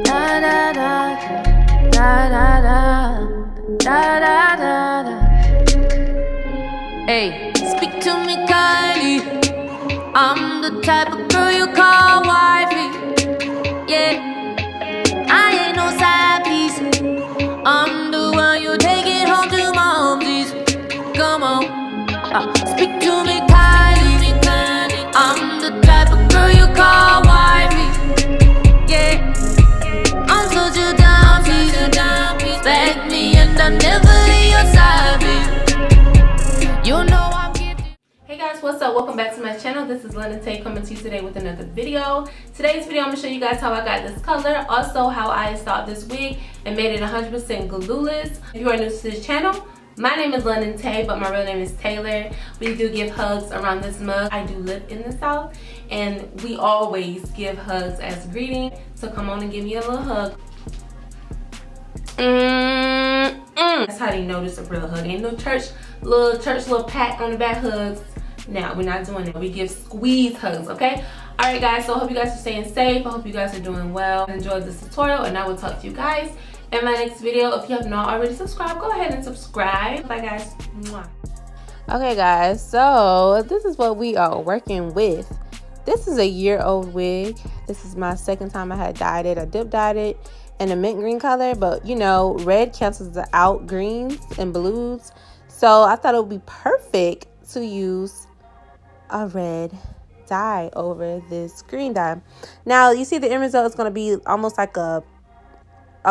Da da da da da da da da da da. Hey, speak to me kindly. I'm the type of girl you call wifey. Yeah, I ain't no side piece. I'm the one you take it home to momsies. Come on, speak to me kindly. I'm the type of girl you call wifey. Yeah, I'm such a dime piece. Respect me and I'm never leave your side, bitch. You know I'm gifted. Hey guys, what's up? Welcome back to my channel. This is London Tay coming to you today with another video. Today's video, I'm going to show you guys how I got this color. Also, how I installed this wig and made it 100% glueless. If you are new to this channel, my name is London Tay, but my real name is Taylor. We do give hugs around this mug. I do live in the South, and we always give hugs as greeting. So come on and give me a little hug. That's how you know this is a real hug. Ain't no little pat on the back hugs. Now we're not doing it. We give squeeze hugs, okay? All right, guys. So I hope you guys are staying safe. I hope you guys are doing well. Enjoy this tutorial, and I will talk to you guys in my next video. If you have not already subscribed, go ahead and subscribe. Bye, guys. Mwah. Okay, guys. So this is what we are working with. This is a year-old wig. This is my second time I had dyed it. I dip dyed it in a mint green color, but you know, red cancels out greens and blues. So I thought it would be perfect to use a red dye over this green dye. Now you see the end result is going to be almost like a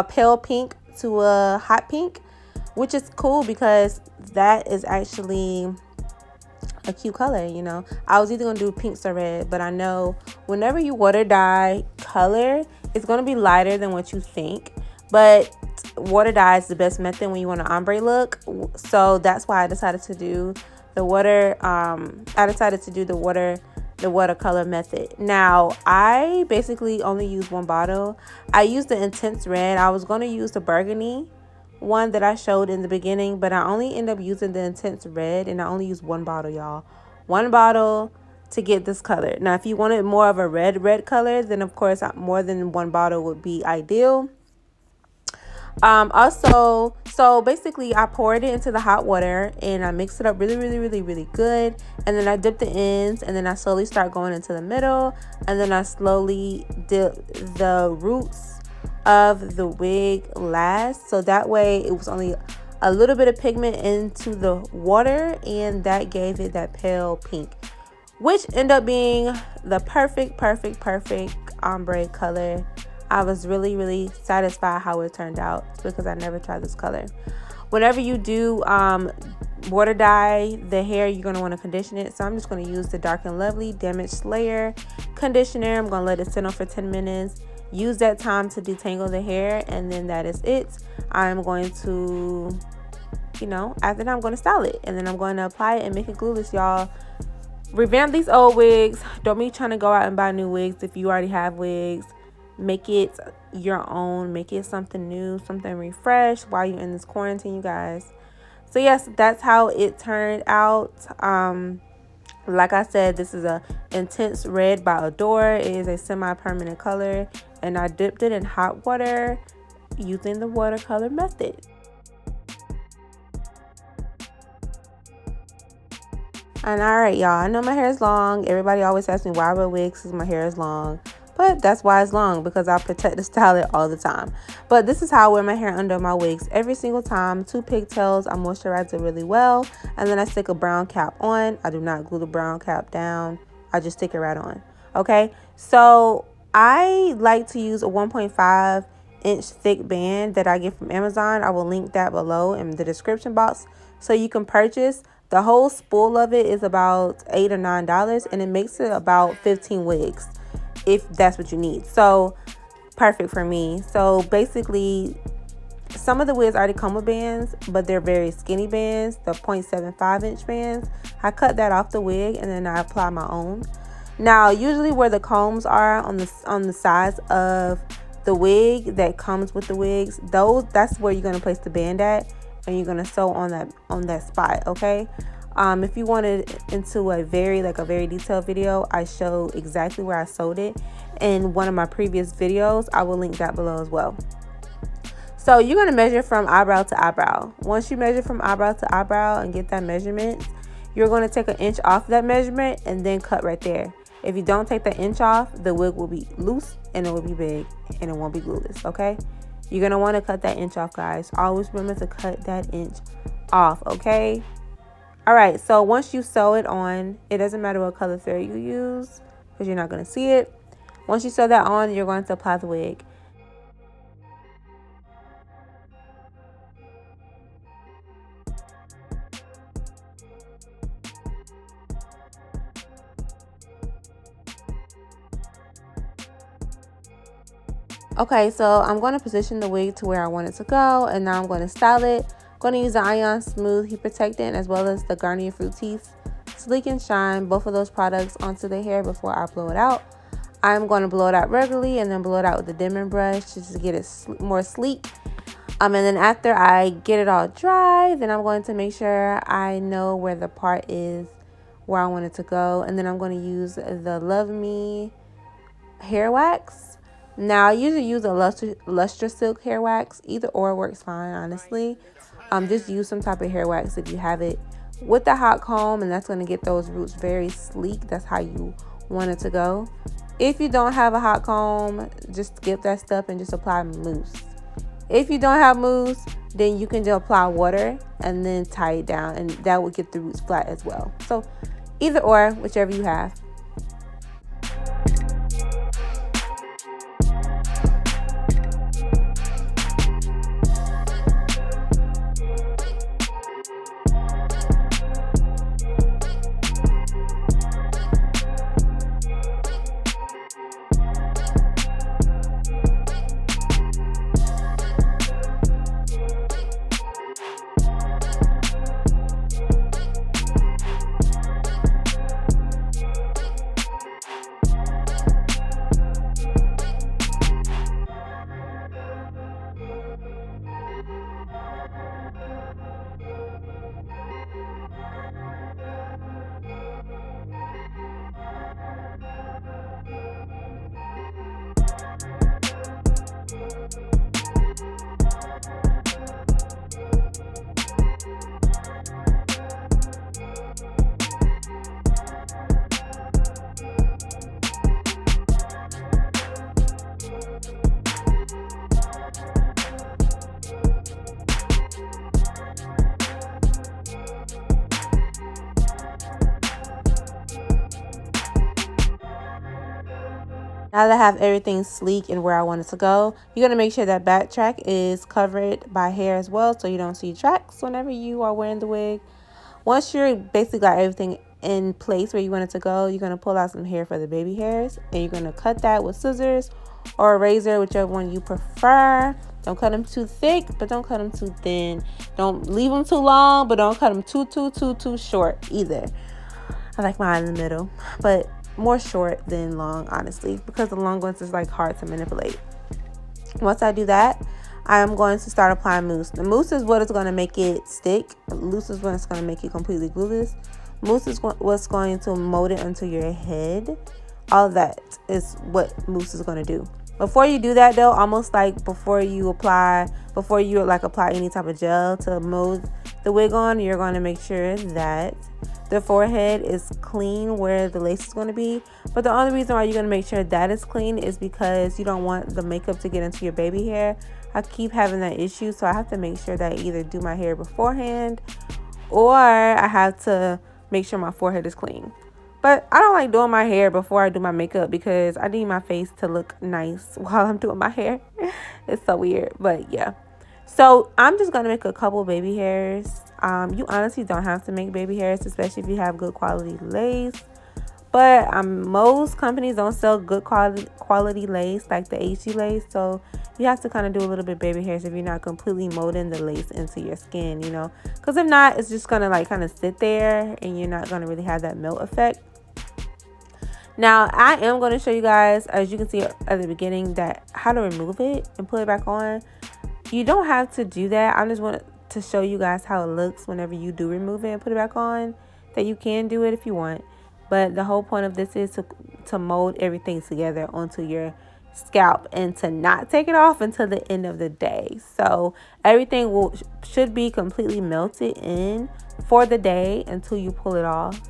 pale pink to a hot pink, which is cool because that is actually a cute color. You know, I was either going to do pinks or red, but I know whenever you water dye color, it's going to be lighter than what you think, but water dye is the best method when you want an ombre look. So that's why I decided to do the watercolor method. Now I basically only use one bottle. I used the intense red. I was going to use the burgundy one that I showed in the beginning, but I only end up using the intense red, and I only use one bottle, y'all. One bottle to get this color. Now if you wanted more of a red color, then of course more than one bottle would be ideal. Also, so basically I poured it into the hot water and I mixed it up really good, and then I dipped the ends, and then I slowly start going into the middle, and then I slowly dip the roots of the wig last, so that way it was only a little bit of pigment into the water, and that gave it that pale pink, which ended up being the perfect ombre color. I was really satisfied how it turned out because I never tried this color. Whenever you do water dye the hair, you're going to want to condition it. So I'm just going to use the Dark and Lovely Damage Slayer conditioner. I'm going to let it sit on for 10 minutes. Use that time to detangle the hair, and then that is it. I'm going to, you know, after that I'm going to style it, and then I'm going to apply it and make it glueless, y'all. Revamp these old wigs. Don't be trying to go out and buy new wigs if you already have wigs. Make it your own. Make it something new, something refreshed while you're in this quarantine, you guys. So yes, that's how it turned out. Like I said, this is a intense red by Adore. It is a semi-permanent color, and I dipped it in hot water using the watercolor method. And all right, y'all, I know my hair is long. Everybody always asks me why I wear wigs because my hair is long. But that's why it's long, because I protect the style it all the time. But this is how I wear my hair under my wigs every single time. 2 pigtails. I moisturize it really well, and then I stick a brown cap on. I do not glue the brown cap down. I just stick it right on. Okay, so I like to use a 1.5 inch thick band that I get from Amazon. I will link that below in the description box so you can purchase. The whole spool of it is about $8 or $9, and it makes it about 15 wigs if that's what you need. So perfect for me. So basically, some of the wigs already come with bands, but they're very skinny bands, the 0.75 inch bands. I cut that off the wig, and then I apply my own. Now usually where the combs are on the sides of the wig that comes with the wigs, that's where you're going to place the band at, and you're going to sew on that spot. Okay, If you wanted into a very detailed video, I show exactly where I sewed it in one of my previous videos. I will link that below as well. So you're going to measure from eyebrow to eyebrow. Once you measure from eyebrow to eyebrow and get that measurement, you're going to take 1 inch off that measurement and then cut right there. If you don't take the inch off, the wig will be loose and it will be big and it won't be glueless, okay? You're going to want to cut that inch off, guys. Always remember to cut that inch off, okay? All right, so once you sew it on, it doesn't matter what color thread you use because you're not going to see it. Once you sew that on, you're going to apply the wig. Okay, so I'm going to position the wig to where I want it to go, and now I'm going to style it. I'm going to use the Ion Smooth Heat Protectant as well as the Garnier Fructis Sleek and Shine, both of those products onto the hair before I blow it out. I'm going to blow it out regularly and then blow it out with a dimming brush just to get it more sleek. And then after I get it all dry, then I'm going to make sure I know where the part is where I want it to go. And then I'm going to use the Love Me hair wax. Now, I usually use a Lustre Silk hair wax. Either or works fine, honestly. Just use some type of hair wax if you have it with the hot comb, and that's going to get those roots very sleek. That's how you want it to go. If you don't have a hot comb, just skip that step and just apply mousse. If you don't have mousse, then you can just apply water and then tie it down, and that will get the roots flat as well. So either or, whichever you have. Now that I have everything sleek and where I want it to go, you're going to make sure that back track is covered by hair as well, so you don't see tracks whenever you are wearing the wig. Once you're basically got everything in place where you want it to go, you're going to pull out some hair for the baby hairs, and you're going to cut that with scissors or a razor, whichever one you prefer. Don't cut them too thick, but don't cut them too thin. Don't leave them too long, but don't cut them too short either. I like mine in the middle, but more short than long, honestly, because the long ones is like hard to manipulate. Once I do that, I am going to start applying mousse. The mousse is what is going to make it stick. Mousse is what's going to make it completely glueless. Mousse is what's going to mold it onto your head. All of that is what mousse is going to do. Before you do that though, almost like before you apply any type of gel to mold the wig on, you're going to make sure that the forehead is clean where the lace is going to be. But the only reason why you're going to make sure that is clean is because you don't want the makeup to get into your baby hair. I keep having that issue, so I have to make sure that I either do my hair beforehand or I have to make sure my forehead is clean. But I don't like doing my hair before I do my makeup because I need my face to look nice while I'm doing my hair. It's so weird, but yeah. So I'm just going to make a couple baby hairs. You honestly don't have to make baby hairs, especially if you have good quality lace. But most companies don't sell good quality lace like the HG lace. So you have to kind of do a little bit baby hairs if you're not completely molding the lace into your skin, you know. Because if not, it's just going to like kind of sit there and you're not going to really have that melt effect. Now, I am going to show you guys, as you can see at the beginning, that how to remove it and put it back on. You don't have to do that. I just want to show you guys how it looks whenever you do remove it and put it back on. that you can do it if you want. But the whole point of this is to mold everything together onto your scalp and to not take it off until the end of the day. So everything should be completely melted in for the day until you pull it off.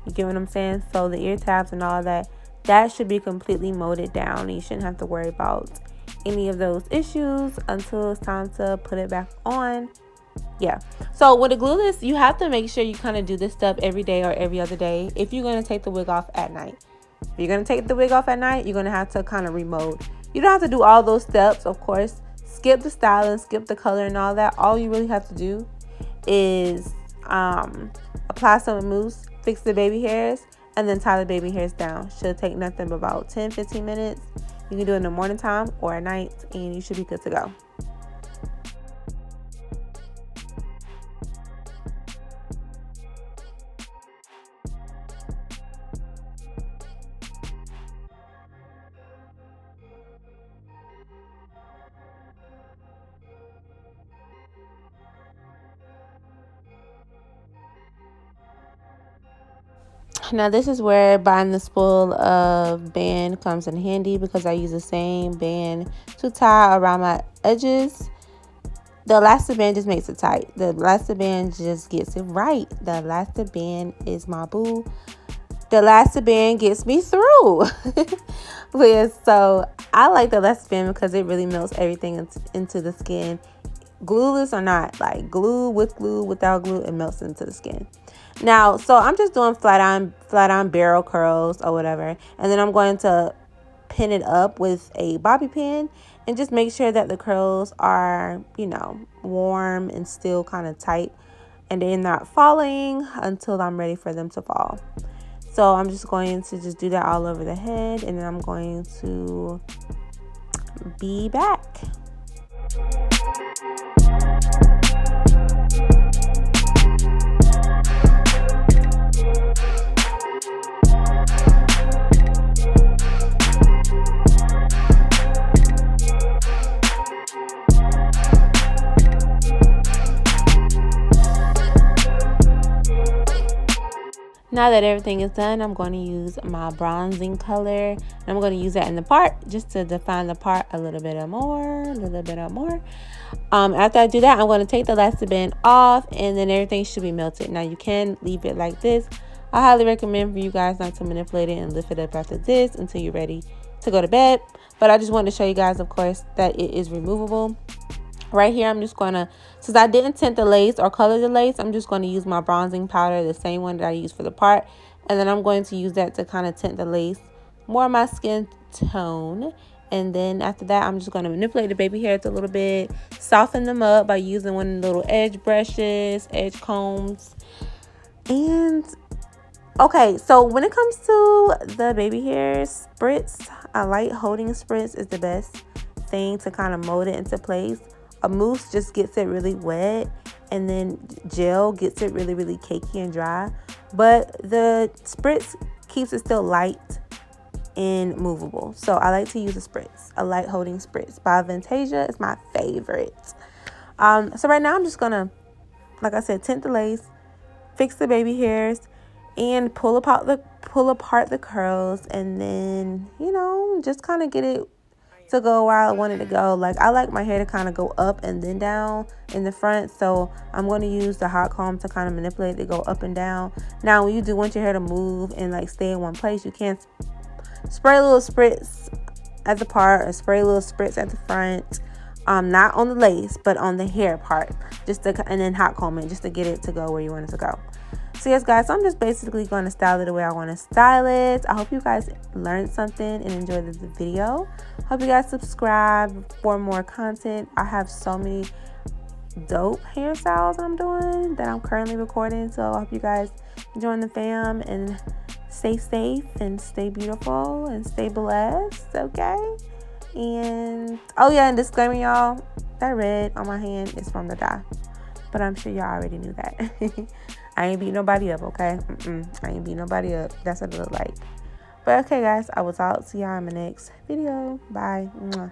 You get what I'm saying? So the ear tabs and all that should be completely molded down, and you shouldn't have to worry about any of those issues until it's time to put it back on. Yeah. So with a glueless, you have to make sure you kind of do this stuff every day or every other day if you're going to take the wig off at night. If you're going to take the wig off at night, you're going to have to kind of remold. You don't have to do all those steps, of course. Skip the styling, skip the color and all that. All you really have to do is apply some mousse, fix the baby hairs, and then tie the baby hairs down. Should take nothing but about 10-15 minutes. You can do it in the morning time or at night, and you should be good to go. Now this is where buying the spool of band comes in handy, because I use the same band to tie around my edges. The elastic band just makes it tight. The elastic band just gets it right. The elastic band is my boo. The elastic band gets me through. But yeah, so I like the elastic band because it really melts everything into the skin. Glueless or not, like glue, without glue, it melts into the skin. Now, so I'm just doing flat on barrel curls or whatever, and then I'm going to pin it up with a bobby pin and just make sure that the curls are, warm and still kind of tight, and they're not falling until I'm ready for them to fall. So I'm just going to just do that all over the head, and then I'm going to be back. Now that everything is done, I'm going to use my bronzing color. And I'm going to use that in the part just to define the part a little bit more. After I do that, I'm going to take the elastic band off, and then everything should be melted. Now you can leave it like this. I highly recommend for you guys not to manipulate it and lift it up after this until you're ready to go to bed. But I just wanted to show you guys, of course, that it is removable. Right here, I'm just going to, since I didn't tint the lace or color the lace, I'm just going to use my bronzing powder, the same one that I used for the part. And then I'm going to use that to kind of tint the lace, more of my skin tone. And then after that, I'm just going to manipulate the baby hairs a little bit, soften them up by using one of the little edge brushes, edge combs. And okay, so when it comes to the baby hair spritz, a light holding spritz is the best thing to kind of mold it into place. A mousse just gets it really wet, and then gel gets it really, really cakey and dry. But the spritz keeps it still light and movable. So I like to use a spritz, a light holding spritz by Vantasia. It's my favorite. So right now I'm just gonna, like I said, tint the lace, fix the baby hairs, and pull apart the curls, and then just kind of get it to go where I want it to go. Like, I like my hair to kind of go up and then down in the front, so I'm going to use the hot comb to kind of manipulate it to go up and down. Now when you do want your hair to move and like stay in one place, you can spray a little spritz at the part or spray a little spritz at the front, not on the lace but on the hair part, and then hot comb it just to get it to go where you want it to go. So yes, guys, I'm just basically going to style it the way I want to style it. I hope you guys learned something and enjoyed the video. Hope you guys subscribe for more content. I have so many dope hairstyles I'm doing that I'm currently recording. So I hope you guys join the fam and stay safe and stay beautiful and stay blessed, okay? And, oh yeah, and disclaimer, y'all, that red on my hand is from the dye. But I'm sure y'all already knew that. I ain't beat nobody up, okay? I ain't beat nobody up. That's what it look like. But okay, guys, I will talk to y'all in my next video. Bye. Mwah.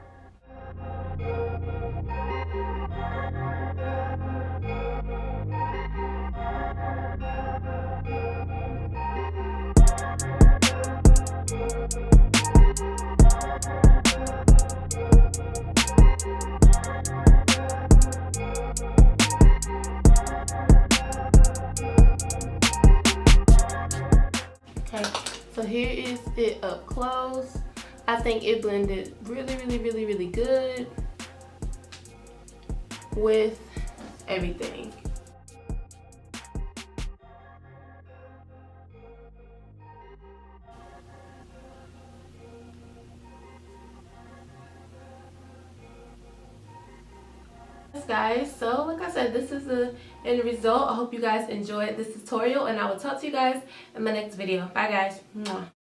Okay, so here is it up close. I think it blended really good with everything. Guys, so like I said, this is the end result. I hope you guys enjoyed this tutorial, and I will talk to you guys in my next video. Bye guys. Mwah.